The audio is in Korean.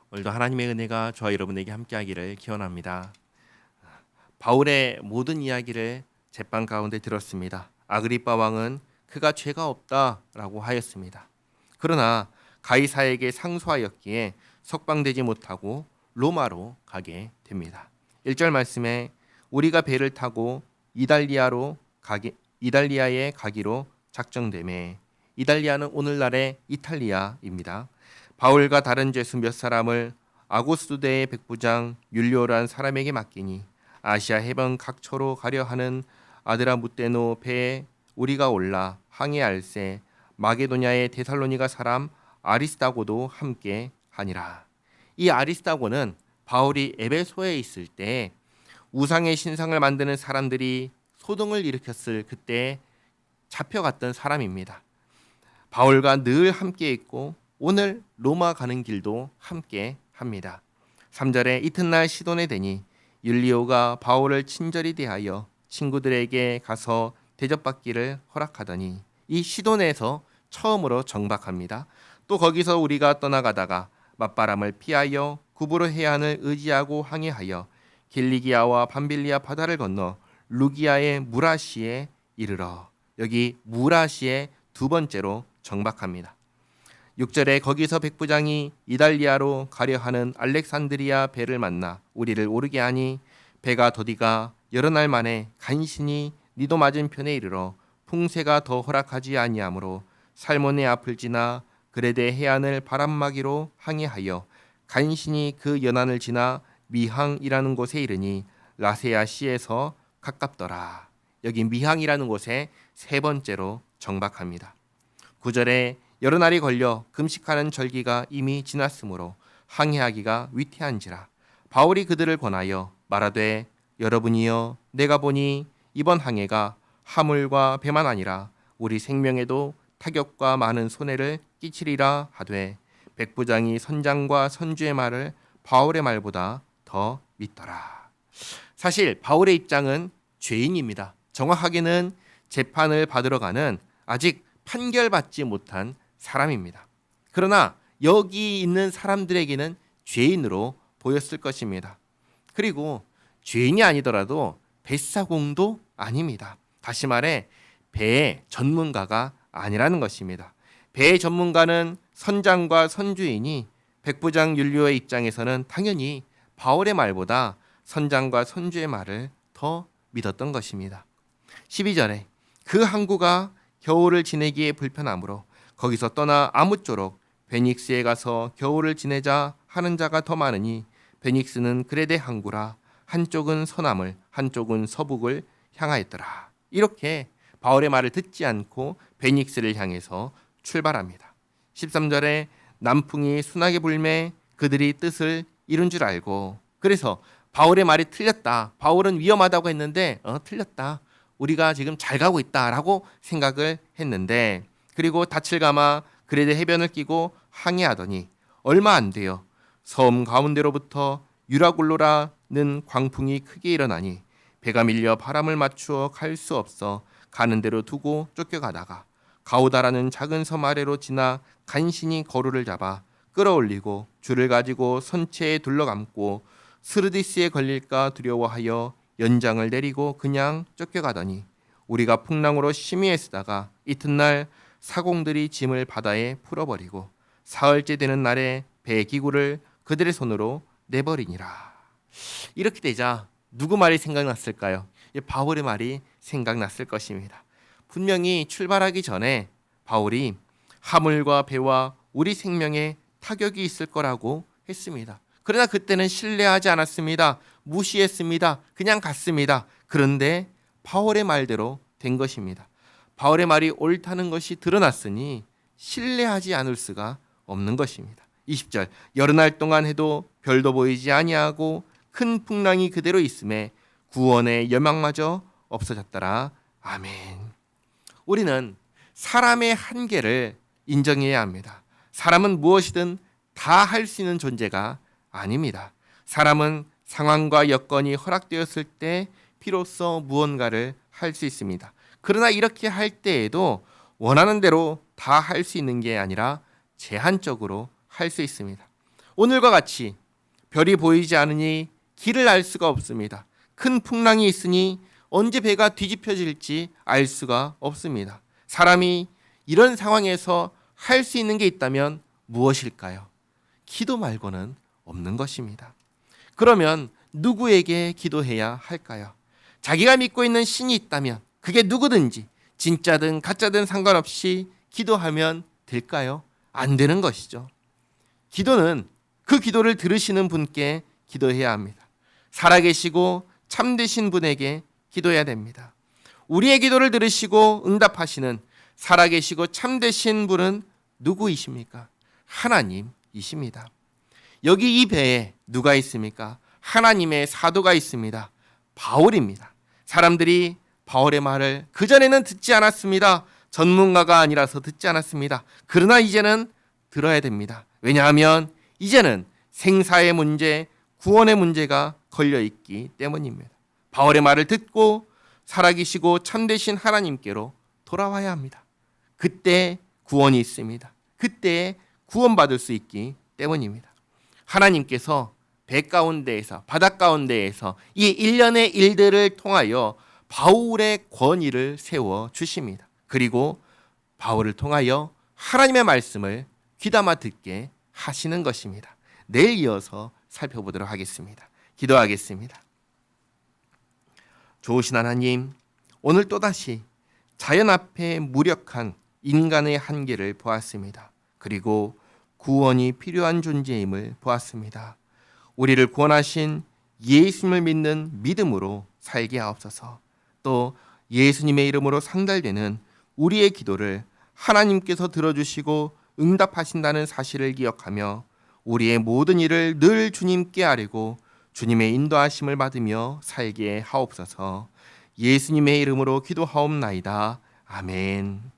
오늘도 하나님의 은혜가 저와 여러분에게 함께하기를 기원합니다. 바울의 모든 이야기를 제빵 가운데 들었습니다. 아그리빠 왕은 그가 죄가 없다라고 하였습니다. 그러나 가이사에게 상소하였기에 석방되지 못하고 로마로 가게 됩니다. 1절 말씀에 우리가 배를 타고 이달리아에 가기로 작정되매, 이달리아는 오늘날의 이탈리아입니다. 바울과 다른 죄수 몇 사람을 아고스도대의 백부장 율리오란 사람에게 맡기니 아시아 해변 각처로 가려 하는 아드라무테노 배에 우리가 올라 항해할세 마게도냐의 데살로니가 사람 아리스다고도 함께 하니라. 이 아리스다고는 바울이 에베소에 있을 때 우상의 신상을 만드는 사람들이 소동을 일으켰을 그때 잡혀갔던 사람입니다. 바울과 늘 함께 있고 오늘 로마 가는 길도 함께 합니다. 3절에 이튿날 시돈에 되니 율리오가 바울을 친절히 대하여 친구들에게 가서 대접받기를 허락하더니 이 시돈에서 처음으로 정박합니다. 또 거기서 우리가 떠나가다가 맞바람을 피하여 구브로 해안을 의지하고 항해하여 길리기아와 밤빌리아 바다를 건너 루기아의 무라시에 이르러, 여기 무라시에 두 번째로 정박합니다. 6절에 거기서 백부장이 이달리아로 가려 하는 알렉산드리아 배를 만나 우리를 오르게 하니 배가 더디가 여러 날 만에 간신히 니도 맞은편에 이르러 풍세가 더 허락하지 아니하므로 살모네 앞을 지나 그레데 해안을 바람막이로 항해하여 간신히 그 연안을 지나 미항이라는 곳에 이르니 라세아 시에서 가깝더라. 여기 미항이라는 곳에 세 번째로 정박합니다. 9절에 여러 날이 걸려 금식하는 절기가 이미 지났으므로 항해하기가 위태한지라 바울이 그들을 권하여 말하되, 여러분이여 내가 보니 이번 항해가 화물과 배만 아니라 우리 생명에도 타격과 많은 손해를 끼치리라 하되, 백부장이 선장과 선주의 말을 바울의 말보다 더 믿더라. 사실 바울의 입장은 죄인입니다. 정확하게는 재판을 받으러 가는 아직 판결받지 못한 사람입니다. 그러나 여기 있는 사람들에게는 죄인으로 보였을 것입니다. 그리고 죄인이 아니더라도 뱃사공도 아닙니다. 다시 말해 배의 전문가가 아니라는 것입니다. 배의 전문가는 선장과 선주이니 백부장 율리오의 입장에서는 당연히 바울의 말보다 선장과 선주의 말을 더 믿었던 것입니다. 12절에 그 항구가 겨울을 지내기에 불편하므로 거기서 떠나 아무쪼록 베닉스에 가서 겨울을 지내자 하는 자가 더 많으니 베닉스는 그레데 항구라 한쪽은 서남을 한쪽은 서북을 향하였더라. 이렇게 바울의 말을 듣지 않고 베닉스를 향해서 출발합니다. 13절에 남풍이 순하게 불매 그들이 뜻을 이룬 줄 알고, 그래서 바울의 말이 틀렸다. 바울은 위험하다고 했는데 틀렸다. 우리가 지금 잘 가고 있다라고 생각을 했는데, 그리고 닻을 감아 그레데 해변을 끼고 항해하더니 얼마 안 돼요. 섬 가운데로부터 유라굴로라는 광풍이 크게 일어나니 배가 밀려 바람을 맞추어 갈 수 없어 가는 대로 두고 쫓겨가다가 가우다라는 작은 섬 아래로 지나 간신히 거루를 잡아 끌어올리고 줄을 가지고 선체에 둘러감고 스르디스에 걸릴까 두려워하여 연장을 내리고 그냥 쫓겨가더니 우리가 풍랑으로 심히 애쓰다가 이튿날 사공들이 짐을 바다에 풀어버리고 사흘째 되는 날에 배 기구를 그들의 손으로 내버리니라. 이렇게 되자 누구 말이 생각났을까요? 바울의 말이 생각났을 것입니다. 분명히 출발하기 전에 바울이 화물과 배와 우리 생명에 타격이 있을 거라고 했습니다. 그러나 그때는 신뢰하지 않았습니다. 무시했습니다. 그냥 갔습니다. 그런데 바울의 말대로 된 것입니다. 바울의 말이 옳다는 것이 드러났으니 신뢰하지 않을 수가 없는 것입니다. 20절 여러 날 동안 해도 별도 보이지 아니하고 큰 풍랑이 그대로 있음에 구원의 여망마저 없어졌더라. 아멘. 우리는 사람의 한계를 인정해야 합니다. 사람은 무엇이든 다 할 수 있는 존재가 아닙니다. 사람은 상황과 여건이 허락되었을 때 비로소 무언가를 할 수 있습니다. 그러나 이렇게 할 때에도 원하는 대로 다 할 수 있는 게 아니라 제한적으로 할 수 있습니다. 오늘과 같이 별이 보이지 않으니 길을 알 수가 없습니다. 큰 풍랑이 있으니 언제 배가 뒤집혀질지 알 수가 없습니다. 사람이 이런 상황에서 할 수 있는 게 있다면 무엇일까요? 기도 말고는 없는 것입니다. 그러면 누구에게 기도해야 할까요? 자기가 믿고 있는 신이 있다면 그게 누구든지 진짜든 가짜든 상관없이 기도하면 될까요? 안 되는 것이죠. 기도는 그 기도를 들으시는 분께 기도해야 합니다. 살아계시고 참되신 분에게 기도해야 됩니다. 우리의 기도를 들으시고 응답하시는 살아계시고 참되신 분은 누구이십니까? 하나님이십니다. 여기 이 배에 누가 있습니까? 하나님의 사도가 있습니다. 바울입니다. 사람들이 바울의 말을 그전에는 듣지 않았습니다. 전문가가 아니라서 듣지 않았습니다. 그러나 이제는 들어야 됩니다. 왜냐하면 이제는 생사의 문제, 구원의 문제가 걸려 있기 때문입니다. 바울의 말을 듣고 살아계시고 참되신 하나님께로 돌아와야 합니다. 그때 구원이 있습니다. 그때 구원받을 수 있기 때문입니다. 하나님께서 배 가운데에서 바다 가운데에서 이 일련의 일들을 통하여 바울의 권위를 세워 주십니다. 그리고 바울을 통하여 하나님의 말씀을 귀담아 듣게 하시는 것입니다. 내일 이어서 살펴보도록 하겠습니다. 기도하겠습니다. 좋으신 하나님, 오늘 또다시 자연 앞에 무력한 인간의 한계를 보았습니다. 그리고 구원이 필요한 존재임을 보았습니다. 우리를 구원하신 예수님을 믿는 믿음으로 살게 하옵소서. 또 예수님의 이름으로 상달되는 우리의 기도를 하나님께서 들어주시고 응답하신다는 사실을 기억하며 우리의 모든 일을 늘 주님께 아뢰고 주님의 인도하심을 받으며 살게 하옵소서. 예수님의 이름으로 기도하옵나이다. 아멘.